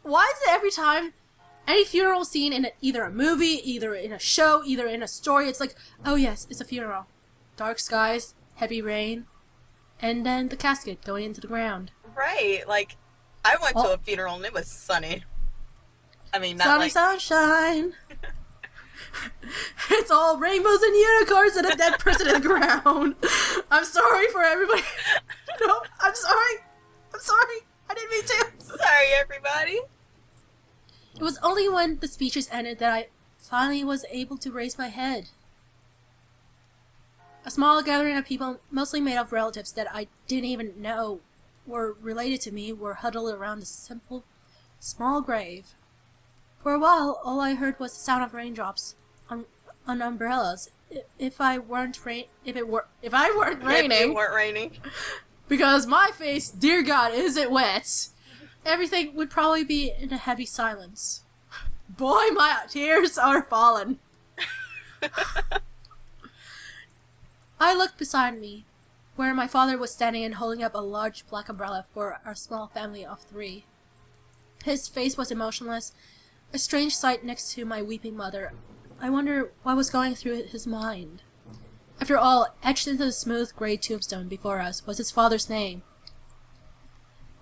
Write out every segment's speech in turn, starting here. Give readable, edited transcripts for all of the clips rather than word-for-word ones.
why is it every time any funeral scene in either a movie, either in a show, either in a story, it's like, oh yes, it's a funeral. Dark skies, heavy rain, and then the casket going into the ground. Right, like, I went to a funeral and it was sunny. I mean, not sunny like... sunshine. It's all rainbows and unicorns and a dead person in the ground. I'm sorry for everybody. No, I'm sorry. I'm sorry. I didn't mean to. Sorry, everybody. It was only when the speeches ended that I finally was able to raise my head. A small gathering of people, mostly made of relatives that I didn't even know were related to me, were huddled around the simple, small grave. For a while, all I heard was the sound of raindrops on umbrellas. If I weren't raining, because my face, dear God, isn't wet, everything would probably be in a heavy silence. Boy, my tears are falling. I looked beside me, where my father was standing and holding up a large black umbrella for our small family of 3. His face was emotionless, a strange sight next to my weeping mother. I wonder what was going through his mind. After all, etched into the smooth gray tombstone before us was his father's name.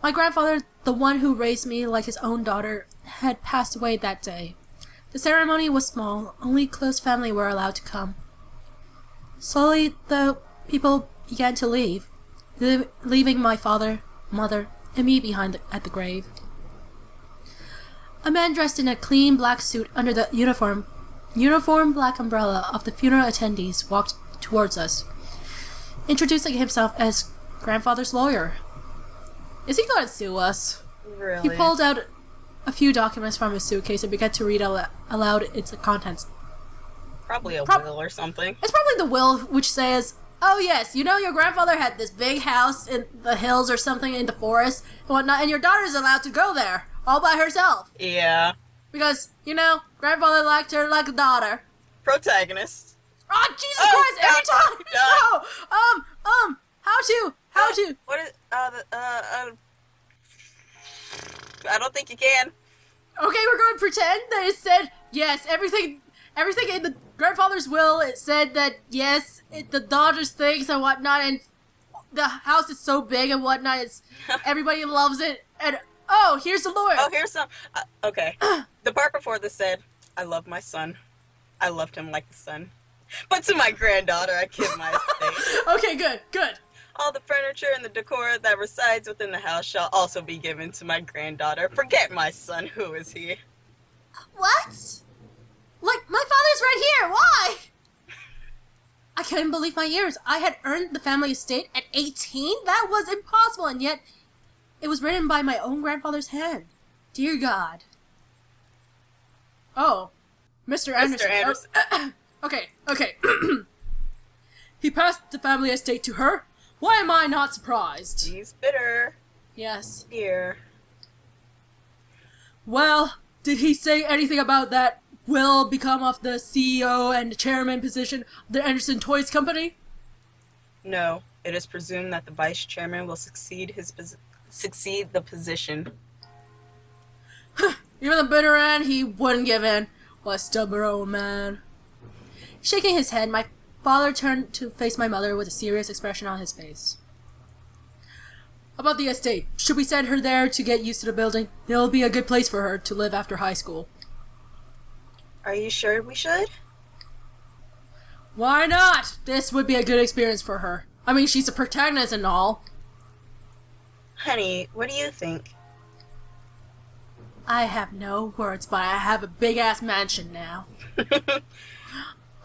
My grandfather, the one who raised me like his own daughter, had passed away that day. The ceremony was small, only close family were allowed to come. Slowly, the people began to leave, leaving my father, mother, and me behind at the grave. A man dressed in a clean black suit under the uniform black umbrella of the funeral attendees walked towards us, introducing himself as grandfather's lawyer. Is he going to sue us? Really? He pulled out a few documents from his suitcase and began to read aloud its contents. Probably a will or something. It's probably the will which says, oh yes, you know your grandfather had this big house in the hills or something in the forest and whatnot, and your daughter's allowed to go there all by herself. Yeah. Because, you know, grandfather liked her like a daughter. Protagonist. Oh, Jesus Christ, every time! No! How to? What is, I don't think you can. Okay, we're going to pretend that it said, yes, everything in the grandfather's will, it said that, yes, the daughter's things and whatnot, and the house is so big and whatnot, everybody loves it, and, oh, here's the lawyer. Oh, here's some, okay. The part before this said, I love my son. I loved him like the son. But to my granddaughter, I give my estate. Okay, good. All the furniture and the decor that resides within the house shall also be given to my granddaughter. Forget my son, who is he? What? Like, my father's right here, why? I couldn't believe my ears. I had earned the family estate at 18? That was impossible, and yet it was written by my own grandfather's hand. Dear God. Oh, Mr. Anderson. Mr. Anderson. Okay. He passed the family estate to her? Why am I not surprised? He's bitter. Yes. Dear. Well, did he say anything about that will become of the CEO and chairman position of the Anderson Toys Company? No. It is presumed that the vice chairman will succeed the position. Even the bitter end, he wouldn't give in. What a stubborn old man. Shaking his head, my father turned to face my mother with a serious expression on his face. About the estate, should we send her there to get used to the building? It'll be a good place for her to live after high school. Are you sure we should? Why not? This would be a good experience for her. I mean, she's a protagonist and all. Honey, what do you think? I have no words, but I have a big-ass mansion now.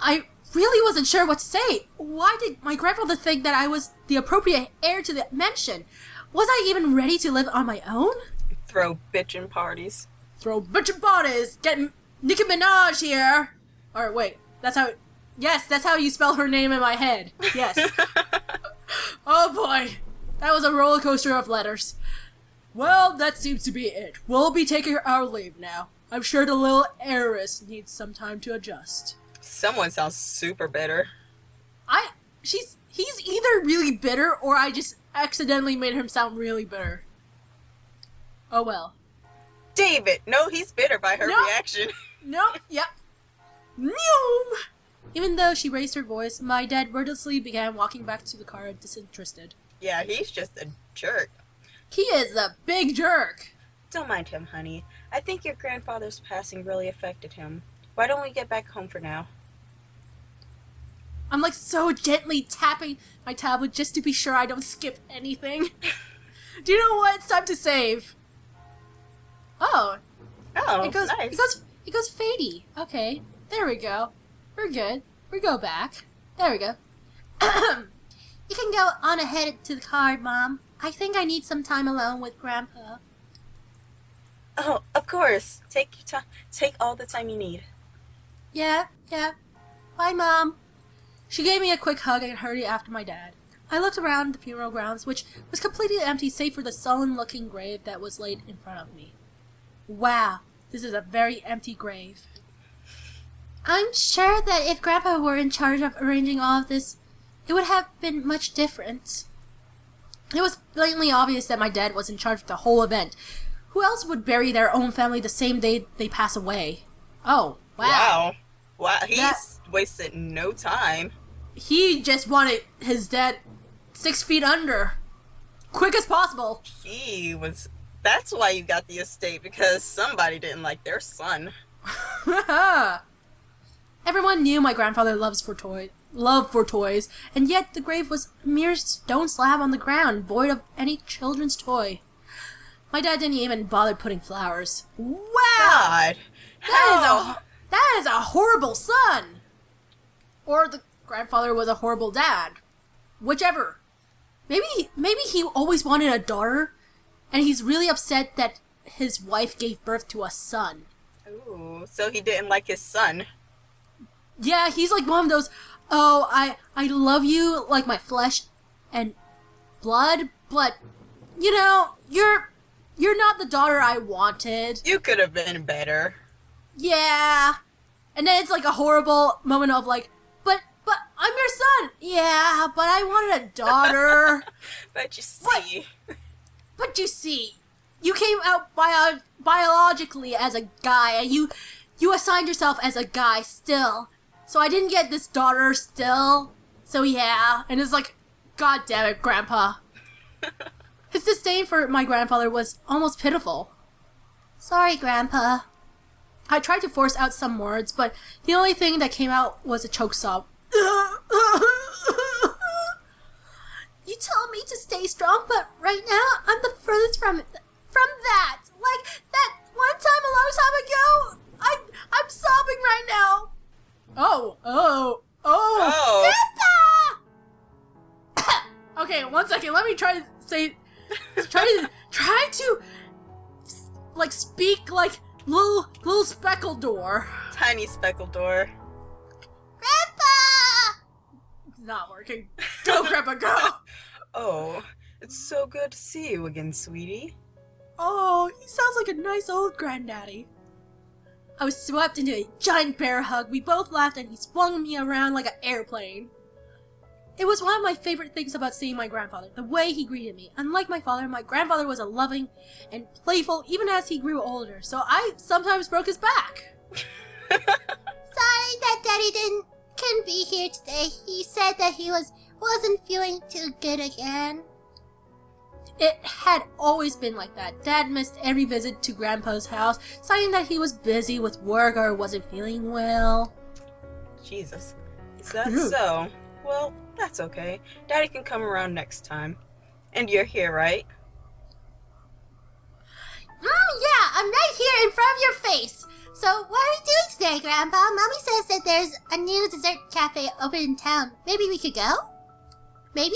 I really wasn't sure what to say. Why did my grandfather think that I was the appropriate heir to the mansion? Was I even ready to live on my own? Throw bitchin' parties. Get Nicki Minaj here! Or wait, that's how you spell her name in my head. Yes. Oh boy, that was a roller coaster of letters. Well, that seems to be it. We'll be taking our leave now. I'm sure the little heiress needs some time to adjust. Someone sounds super bitter. He's either really bitter or I just accidentally made him sound really bitter. Oh well. David! No, he's bitter by her Nope. reaction. Nope, yep. Noom! Even though she raised her voice, my dad wordlessly began walking back to the car disinterested. Yeah, he's just a jerk. He is a big jerk! Don't mind him, honey. I think your grandfather's passing really affected him. Why don't we get back home for now? I'm like so gently tapping my tablet just to be sure I don't skip anything. Do you know what? It's time to save. Oh. Oh, It goes nice. it goes fadey. Okay. There we go. We're good. We go back. There we go. You can go on ahead to the car, Mom. I think I need some time alone with Grandpa. Oh, of course. Take your time. Take all the time you need. Yeah. Bye, Mom. She gave me a quick hug and hurried after my dad. I looked around the funeral grounds, which was completely empty save for the sullen-looking grave that was laid in front of me. Wow, this is a very empty grave. I'm sure that if Grandpa were in charge of arranging all of this, it would have been much different. It was blatantly obvious that my dad was in charge of the whole event. Who else would bury their own family the same day they pass away? Oh, wow. Wow, he's wasted no time. He just wanted his dad 6 feet under. Quick as possible. That's why you got the estate, because somebody didn't like their son. Everyone knew my grandfather love for toys, and yet the grave was a mere stone slab on the ground, void of any children's toy. My dad didn't even bother putting flowers. Wow! God. That is a horrible son! Or the grandfather was a horrible dad. Whichever. Maybe he always wanted a daughter, and he's really upset that his wife gave birth to a son. Ooh, so he didn't like his son. Yeah, he's like one of those, oh, I love you like my flesh and blood, but, you know, you're not the daughter I wanted. You could have been better. Yeah. And then it's like a horrible moment of like, but I'm your son. Yeah, but I wanted a daughter. But you see. But you see, you came out biologically as a guy, and you assigned yourself as a guy still. So I didn't get this daughter still. So yeah, and it's like, God damn it, Grandpa. His disdain for my grandfather was almost pitiful. Sorry, Grandpa. I tried to force out some words, but the only thing that came out was a choke sob. You told me to stay strong, but right now I'm the furthest from that. Like that one time a long time ago. I'm sobbing right now. Oh. Grandpa! Okay, 1 second. Let me try to like speak like little speckle door. Tiny speckle door. Grandpa! It's not working. Go, Grandpa, go! Oh, it's so good to see you again, sweetie. Oh, he sounds like a nice old granddaddy. I was swept into a giant bear hug. We both laughed and he swung me around like an airplane. It was one of my favorite things about seeing my grandfather, the way he greeted me. Unlike my father, my grandfather was a loving and playful even as he grew older, so I sometimes broke his back. Sorry that Daddy couldn't be here today. He said that he wasn't feeling too good again. It had always been like that. Dad missed every visit to Grandpa's house, citing that he was busy with work or wasn't feeling well. Jesus. Is that so? Well, that's okay. Daddy can come around next time. And you're here, right? Yeah, I'm right here in front of your face. So, what are we doing today, Grandpa? Mommy says that there's a new dessert cafe open in town. Maybe we could go? Maybe?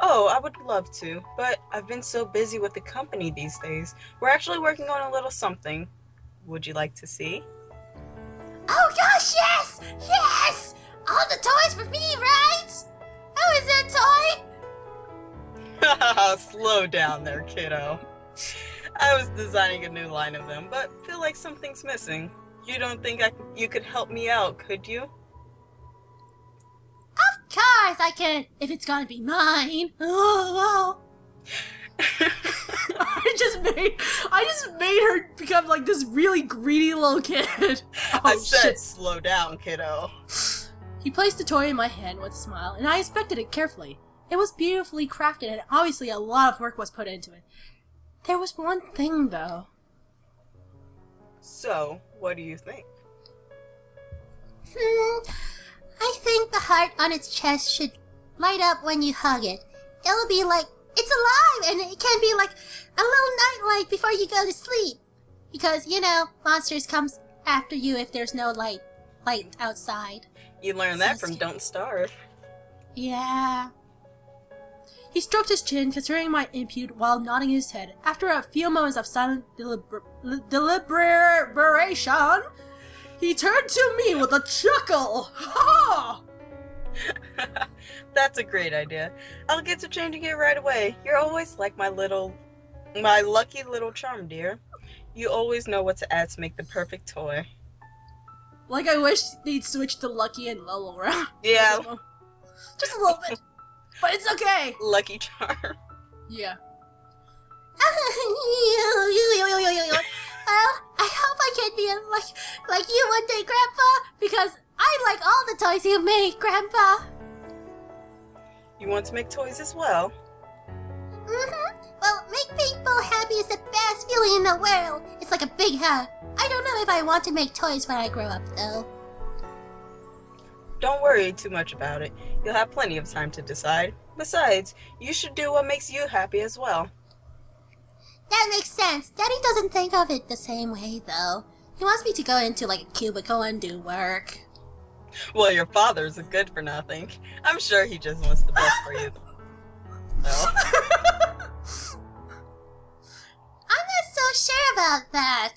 Oh, I would love to, but I've been so busy with the company these days. We're actually working on a little something. Would you like to see? Oh gosh, yes! Yes! All the toys for me, right? Oh, is that a toy? Slow down there, kiddo. I was designing a new line of them, but feel like something's missing. You don't think you could help me out, could you? Of course I can, if it's gonna be mine. Oh. I just made her become like this really greedy little kid. Oh, I said, shit. slow down, kiddo. He placed the toy in my hand with a smile, and I inspected it carefully. It was beautifully crafted, and obviously a lot of work was put into it. There was one thing, though. So, what do you think? I think the heart on its chest should light up when you hug it. It'll be like it's alive, and it can be like a little nightlight before you go to sleep. Because, you know, monsters comes after you if there's no light outside. You learned that from Don't Starve. Yeah. He stroked his chin, considering my impute while nodding his head. After a few moments of silent deliberation, he turned to me with a chuckle. Ha! That's a great idea. I'll get to changing it right away. You're always like my lucky little charm, dear. You always know what to add to make the perfect toy. Like, I wish they'd switch to Lucky and Lolo around. Yeah. Just a little bit. But it's okay. Lucky charm. Yeah. Well, I hope I can be like you one day, Grandpa, because I like all the toys you make, Grandpa. You want to make toys as well? Mm-hmm. Well, make people happy is the best feeling in the world. It's like a big hug. I don't know if I want to make toys when I grow up, though. Don't worry too much about it. You'll have plenty of time to decide. Besides, you should do what makes you happy as well. That makes sense. Daddy doesn't think of it the same way, though. He wants me to go into, like, a cubicle and do work. Well, your father's a good for nothing. I'm sure he just wants the best for you. No. I'm not so sure about that.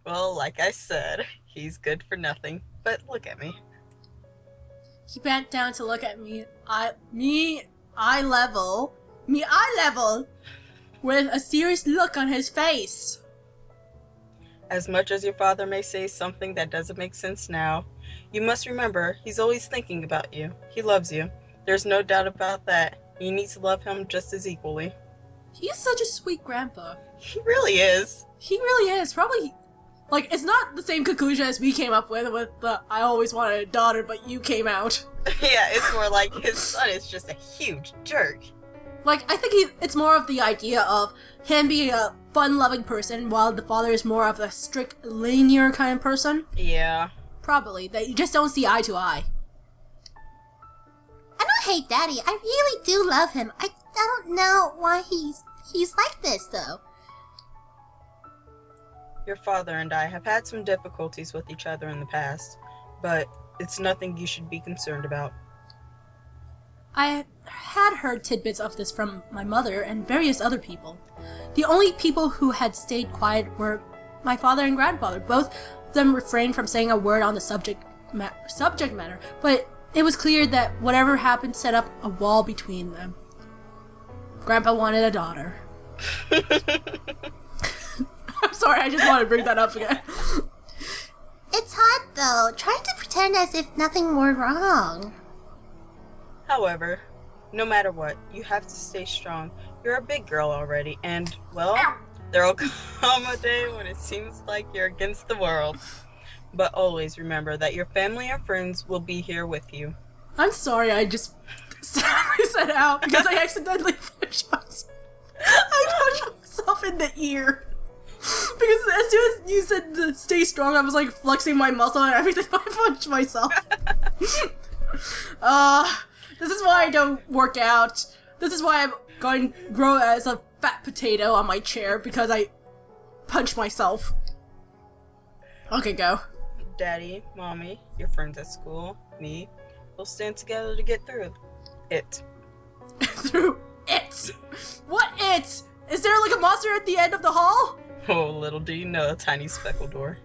Well, like I said, he's good for nothing. But look at me. He bent down to look at me. Eye level, with a serious look on his face. As much as your father may say something that doesn't make sense now, you must remember he's always thinking about you. He loves you. There's no doubt about that. You need to love him just as equally. He's such a sweet grandpa. He really is. He really is. Probably, like, it's not the same conclusion as we came up with the I always wanted a daughter, but you came out. Yeah, it's more like his son is just a huge jerk. Like, I think it's more of the idea of him being a fun-loving person, while the father is more of a strict, linear kind of person. Yeah. Probably. They just don't see eye to eye. I don't hate Daddy. I really do love him. I don't know why he's like this, though. Your father and I have had some difficulties with each other in the past, but it's nothing you should be concerned about. I had heard tidbits of this from my mother and various other people. The only people who had stayed quiet were my father and grandfather. Both of them refrained from saying a word on the subject matter, but it was clear that whatever happened set up a wall between them. Grandpa wanted a daughter. I'm sorry, I just wanted to bring that up again. It's hard, though, trying to pretend as if nothing were wrong. However, no matter what, you have to stay strong. You're a big girl already, and, well, there'll come a day when it seems like you're against the world. But always remember that your family and friends will be here with you. I'm sorry, I just said out because I accidentally punched myself. I punched myself in the ear. Because as soon as you said to stay strong, I was like flexing my muscle and everything. I punched myself. This is why I don't work out. This is why I'm going to grow as a fat potato on my chair, because I punched myself. Okay, go. Daddy, Mommy, your friends at school, me, we'll stand together to get through it. Through it? What it? Is there like a monster at the end of the hall? Oh, little do you know, a tiny speckled door.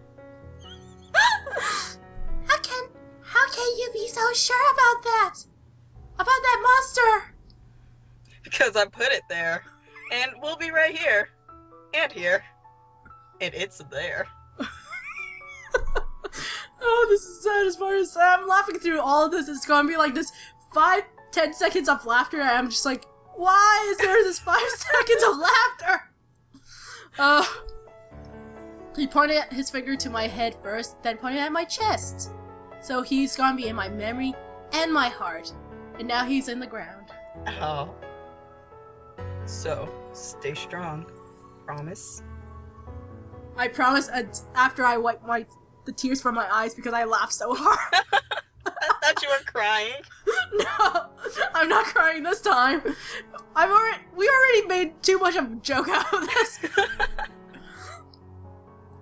How can you be so sure about that? About that monster? Because I put it there. And we'll be right here. And here. And it's there. Oh, this is sad as far as I'm laughing through all of this. It's gonna be like this 5-10 seconds of laughter, and I'm just like, why is there this 5 seconds of laughter? He pointed his finger to my head first, then pointed at my chest. So he's gonna be in my memory and my heart. And now he's in the ground. Oh. So, stay strong. Promise? I promise after I wipe the tears from my eyes because I laughed so hard. I thought you were crying. No, I'm not crying this time. We already made too much of a joke out of this.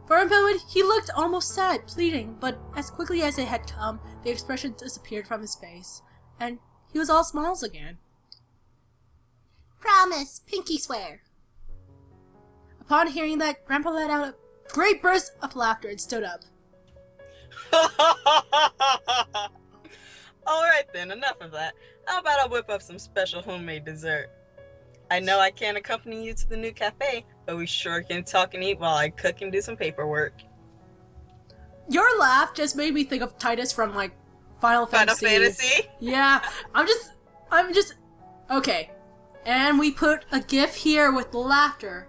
For a moment, he looked almost sad, pleading, but as quickly as it had come, the expression disappeared from his face, and he was all smiles again. Promise, pinky swear. Upon hearing that, Grandpa let out a great burst of laughter and stood up. Alright then, enough of that. How about I whip up some special homemade dessert? I know I can't accompany you to the new cafe, but we sure can talk and eat while I cook and do some paperwork. Your laugh just made me think of Tidus from, like, Final Fantasy. Final Fantasy? Yeah, I'm just... Okay. And we put a gif here with the laughter.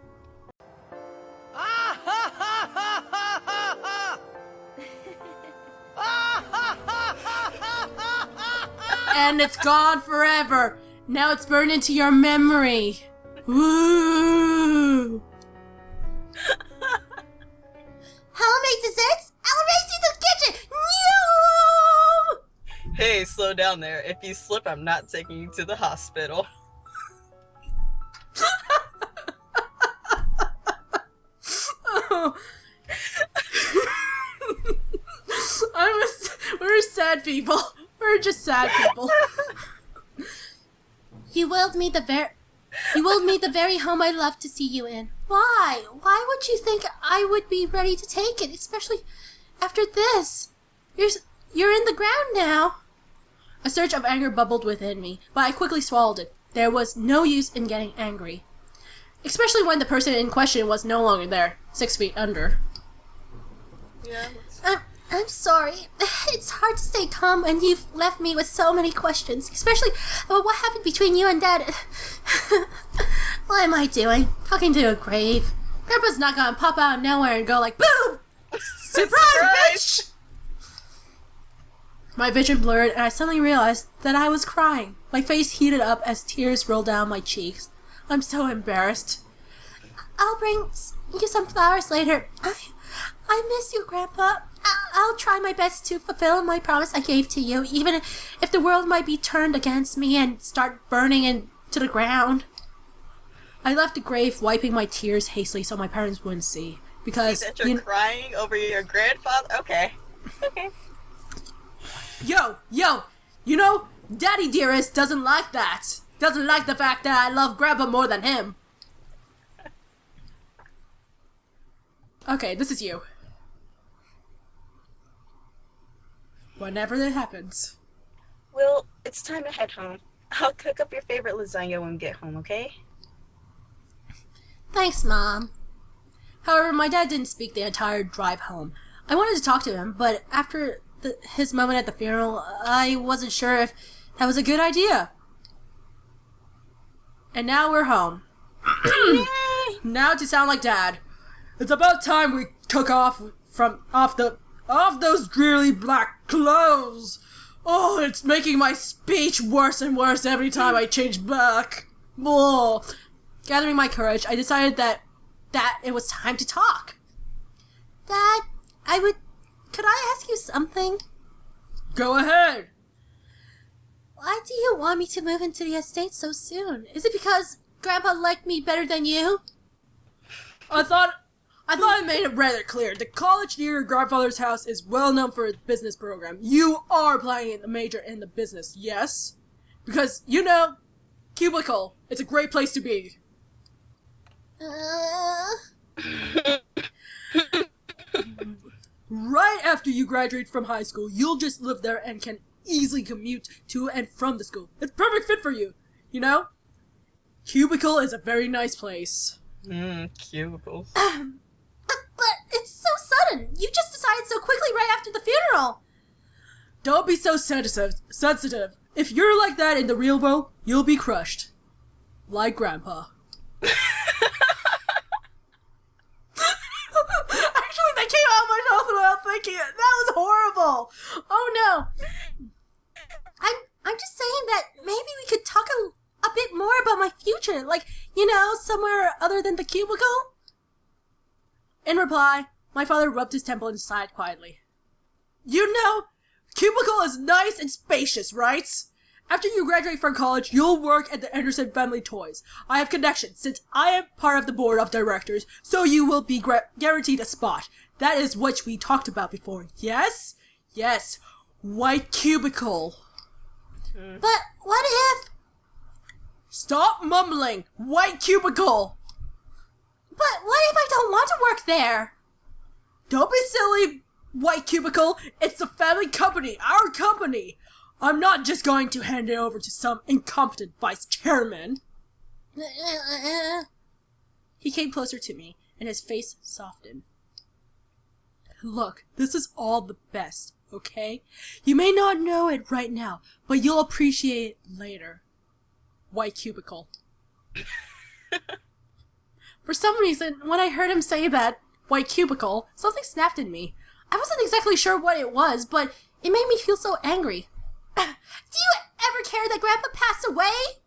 And it's gone forever. Now it's burned into your memory. Woo! Homemade desserts? I'll race you to the kitchen! No! Hey, slow down there. If you slip, I'm not taking you to the hospital. Oh. We're sad people. We're just sad people. You willed me the very home I love to see you in. Why? Why would you think I would be ready to take it, especially after this? You're in the ground now. A surge of anger bubbled within me, but I quickly swallowed it. There was no use in getting angry. Especially when the person in question was no longer there, 6 feet under. Yeah. I'm sorry. It's hard to stay calm when you've left me with so many questions, especially about what happened between you and Dad. What am I doing? Talking to a grave. Grandpa's not gonna pop out of nowhere and go like, boom! Surprise, bitch! My vision blurred and I suddenly realized that I was crying. My face heated up as tears rolled down my cheeks. I'm so embarrassed. I'll bring you some flowers later. I miss you, Grandpa. I'll try my best to fulfill my promise I gave to you, even if the world might be turned against me and start burning into the ground. I left the grave, wiping my tears hastily so my parents wouldn't see. Because See that you're crying over your grandfather? Okay. Okay. Yo, you know, Daddy Dearest doesn't like that. Doesn't like the fact that I love Grandpa more than him. Okay, this is you. Whenever that happens. Well, it's time to head home. I'll cook up your favorite lasagna when we get home, okay? Thanks, Mom. However, my dad didn't speak the entire drive home. I wanted to talk to him, but after his moment at the funeral, I wasn't sure if that was a good idea. And now we're home. Now to sound like Dad. It's about time we took off those dreary black clothes. Oh, it's making my speech worse and worse every time I change back. Oh. Gathering my courage, I decided that it was time to talk. Dad, could I ask you something? Go ahead. Why do you want me to move into the estate so soon? Is it because Grandpa liked me better than you? I thought I made it rather clear. The college near your grandfather's house is well known for its business program. You are planning a major in the business, yes? Because, you know, Cubicle, it's a great place to be. Right after you graduate from high school, you'll just live there and can easily commute to and from the school. It's perfect fit for you, you know? Cubicle is a very nice place. Cubicles. But it's so sudden. You just decided so quickly right after the funeral. Don't be so sensitive. If you're like that in the real world, you'll be crushed. Like Grandpa. thinking it. That was horrible. Oh no. I'm just saying that maybe we could talk a bit more about my future, like, you know, somewhere other than the cubicle. In reply, my father rubbed his temple and sighed quietly. You know, Cubicle is nice and spacious, right? After you graduate from college, you'll work at the Anderson Family Toys. I have connections, since I am part of the board of directors, so you will be guaranteed a spot. That is what we talked about before, yes? Yes, white cubicle. But what if... Stop mumbling! White cubicle! But what if I don't want to work there? Don't be silly, white cubicle. It's the family company, our company. I'm not just going to hand it over to some incompetent vice chairman. He came closer to me, and his face softened. Look, this is all the best, okay? You may not know it right now, but you'll appreciate it later. White cubicle. For some reason, when I heard him say that, white cubicle, something snapped in me. I wasn't exactly sure what it was, but it made me feel so angry. Do you ever care that Grandpa passed away?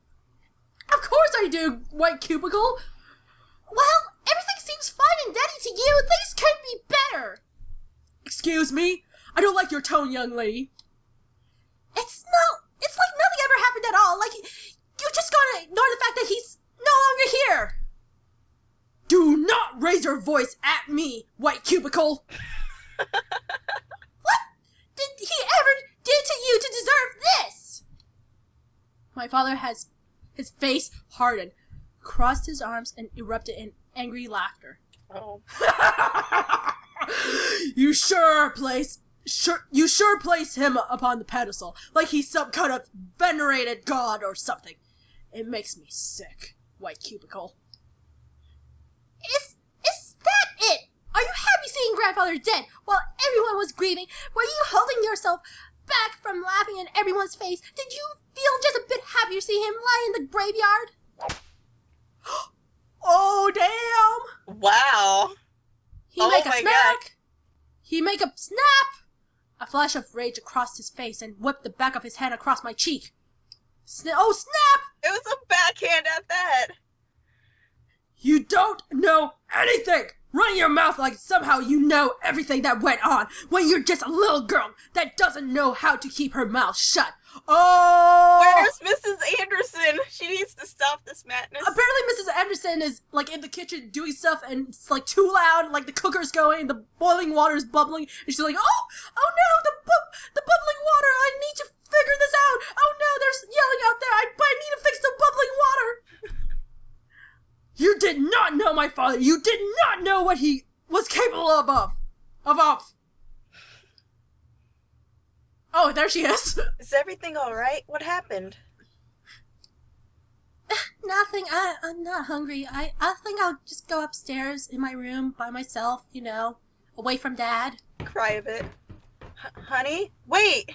Of course I do, white cubicle. Well, everything seems fine and dandy to you. Things could be better. Excuse me? I don't like your tone, young lady. It's like nothing ever happened at all. Like, you just gotta ignore the fact that he's no longer here. Do not raise your voice at me, white cubicle. What did he ever do to you to deserve this? My father has his face hardened, crossed his arms, and erupted in angry laughter. Oh. You sure place him upon the pedestal, like he's some kind of venerated god or something. It makes me sick, white cubicle. Is that it? Are you happy seeing Grandfather dead while everyone was grieving? Were you holding yourself back from laughing in everyone's face? Did you feel just a bit happy to see him lie in the graveyard? Oh, damn! Wow. He make a smack! He make a snap! A flash of rage across his face and whipped the back of his hand across my cheek. Oh, snap! It was a backhand at that. You don't know anything! Run your mouth like somehow you know everything that went on when you're just a little girl that doesn't know how to keep her mouth shut. Oh! Where's Mrs. Anderson? She needs to stop this madness. Apparently Mrs. Anderson is like in the kitchen doing stuff and it's like too loud, like the cooker's going, the boiling water is bubbling, and she's like, oh no, the bubbling water, I need to figure this out. Oh no, there's yelling out there, but I need to fix the bubbling water. You did not know my father. You did not know what he was capable of. Oh, there she is. Is everything alright? What happened? Nothing. I'm not hungry. I think I'll just go upstairs in my room by myself, you know, away from Dad. Cry a bit. Honey? Wait!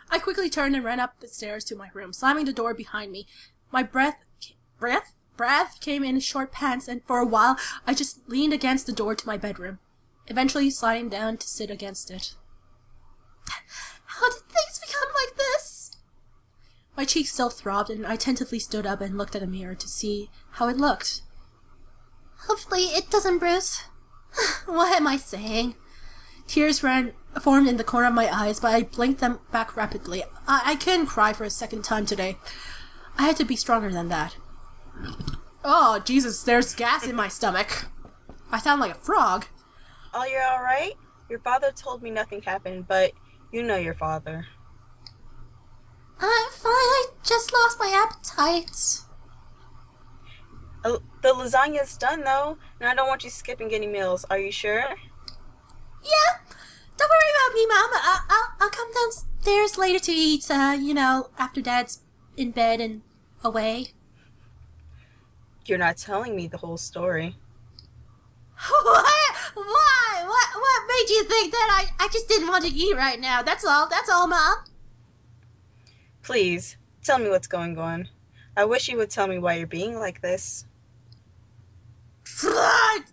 I quickly turned and ran up the stairs to my room, slamming the door behind me. My breath came in short pants, and for a while I just leaned against the door to my bedroom, eventually sliding down to sit against it. How did things become like this? My cheeks still throbbed, and I tentatively stood up and looked at the mirror to see how it looked. Hopefully it doesn't bruise. What am I saying? Tears formed in the corner of my eyes, but I blinked them back rapidly. I couldn't cry for a second time today. I had to be stronger than that. Oh, Jesus, there's gas in my stomach. I sound like a frog. Oh, you're alright? Your father told me nothing happened, but you know your father. I'm fine, I just lost my appetite. The lasagna's done, though, and I don't want you skipping any meals. Are you sure? Yeah, don't worry about me, Mom. I'll come downstairs later to eat, you know, after Dad's in bed and away. You're not telling me the whole story. What? Why? What made you think that I just didn't want to eat right now? That's all, Mom. Please, tell me what's going on. I wish you would tell me why you're being like this. Nothing.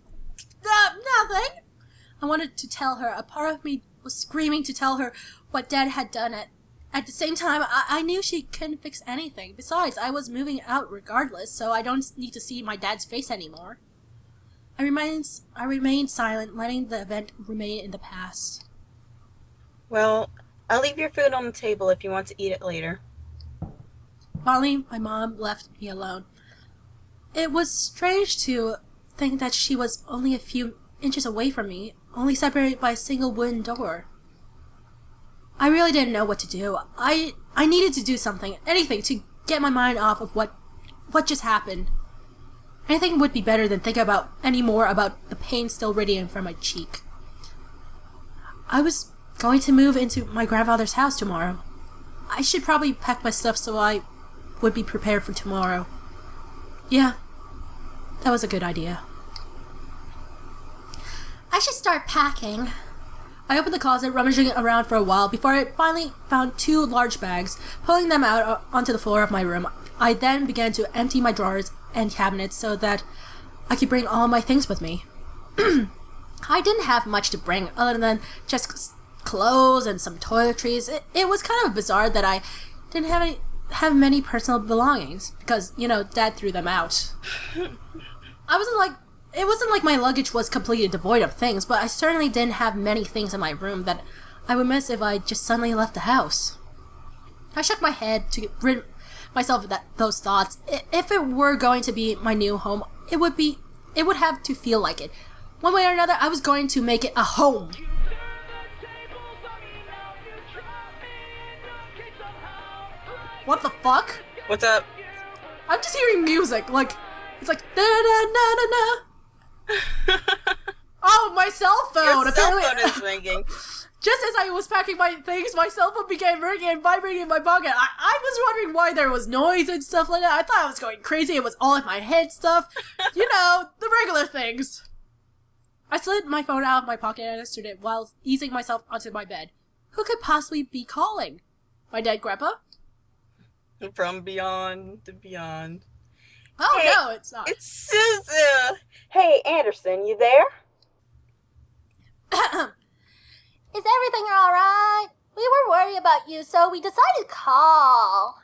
I wanted to tell her. A part of me was screaming to tell her what Dad had done. At the same time, I knew she couldn't fix anything. Besides, I was moving out regardless, so I don't need to see my dad's face anymore. I remained silent, letting the event remain in the past. Well, I'll leave your food on the table if you want to eat it later. Finally, my mom left me alone. It was strange to think that she was only a few inches away from me, only separated by a single wooden door. I really didn't know what to do. I needed to do something, anything, to get my mind off of what just happened. Anything would be better than thinking about any more about the pain still radiating from my cheek. I was going to move into my grandfather's house tomorrow. I should probably pack my stuff so I would be prepared for tomorrow. Yeah, that was a good idea. I should start packing. I opened the closet, rummaging around for a while before I finally found 2 large bags. Pulling them out onto the floor of my room, I then began to empty my drawers and cabinets so that I could bring all my things with me. I didn't have much to bring other than just clothes and some toiletries. It was kind of bizarre that I didn't have many personal belongings because, Dad threw them out. It wasn't like my luggage was completely devoid of things, but I certainly didn't have many things in my room that I would miss if I just suddenly left the house. I shook my head to rid myself of those thoughts. If it were going to be my new home, it would have to feel like it. One way or another, I was going to make it a home. What the fuck? What's up? I'm just hearing music, it's like da da da da da. Oh, my cell phone! Your cell phone is ringing. Just as I was packing my things, my cell phone began ringing and vibrating in my pocket. I was wondering why there was noise and stuff like that. I thought I was going crazy. It was all in my head stuff. The regular things. I slid my phone out of my pocket and answered it while easing myself onto my bed. Who could possibly be calling? My dead grandpa? From beyond the beyond. Oh, hey, no, it's not. It's Suzu! Hey, Anderson, you there? Is everything alright? We were worried about you, so we decided to call.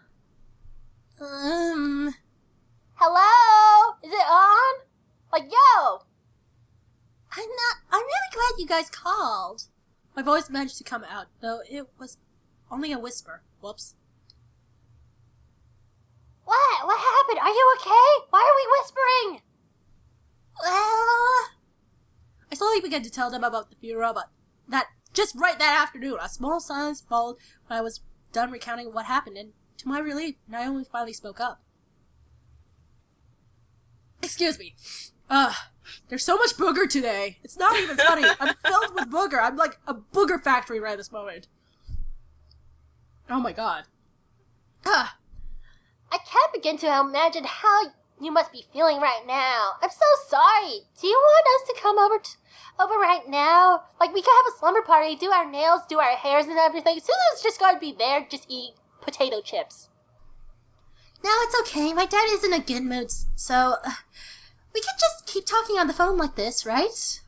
Hello? Is it on? Yo! I'm really glad you guys called. My voice managed to come out, though it was only a whisper. Whoops. What? What happened? Are you okay? Why are we whispering? Well, I slowly began to tell them about the funeral, but just right that afternoon, a small silence followed when I was done recounting what happened, and to my relief, Naomi finally spoke up. Excuse me. There's so much booger today. It's not even funny. I'm filled with booger. I'm like a booger factory right this moment. Oh my god. I can't begin to imagine how you must be feeling right now. I'm so sorry. Do you want us to come over right now? We could have a slumber party, do our nails, do our hairs and everything. Susan's just going to be there, just eating potato chips. No, it's okay. My dad is in a good mood, so we could just keep talking on the phone like this, right?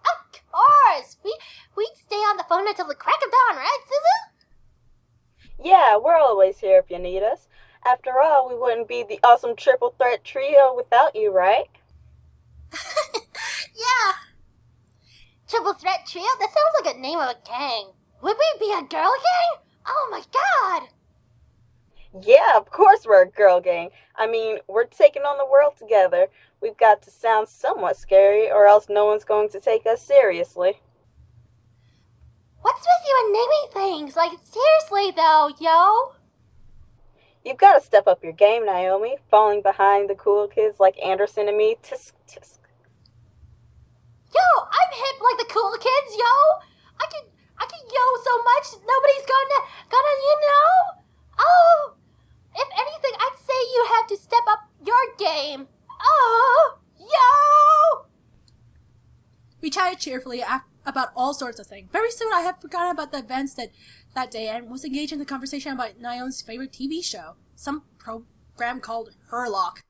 Of course. We'd stay on the phone until the crack of dawn, right, Susan? Yeah, we're always here if you need us. After all, we wouldn't be the awesome triple threat trio without you, right? Yeah. Triple threat trio? That sounds like a name of a gang. Would we be a girl gang? Oh my god. Yeah, of course we're a girl gang. I mean, we're taking on the world together. We've got to sound somewhat scary, or else no one's going to take us seriously. What's with you and naming things? Seriously though, yo? You've got to step up your game, Naomi. Falling behind the cool kids like Anderson and me. Tisk, tisk. Yo, I'm hip like the cool kids, yo. I can yo so much, nobody's gonna. Oh, if anything, I'd say you have to step up your game. Oh, yo. We chatted cheerfully about all sorts of things. Very soon, I had forgotten about the events that day and was engaged in the conversation about Naomi's favorite TV show, some program called Herlock.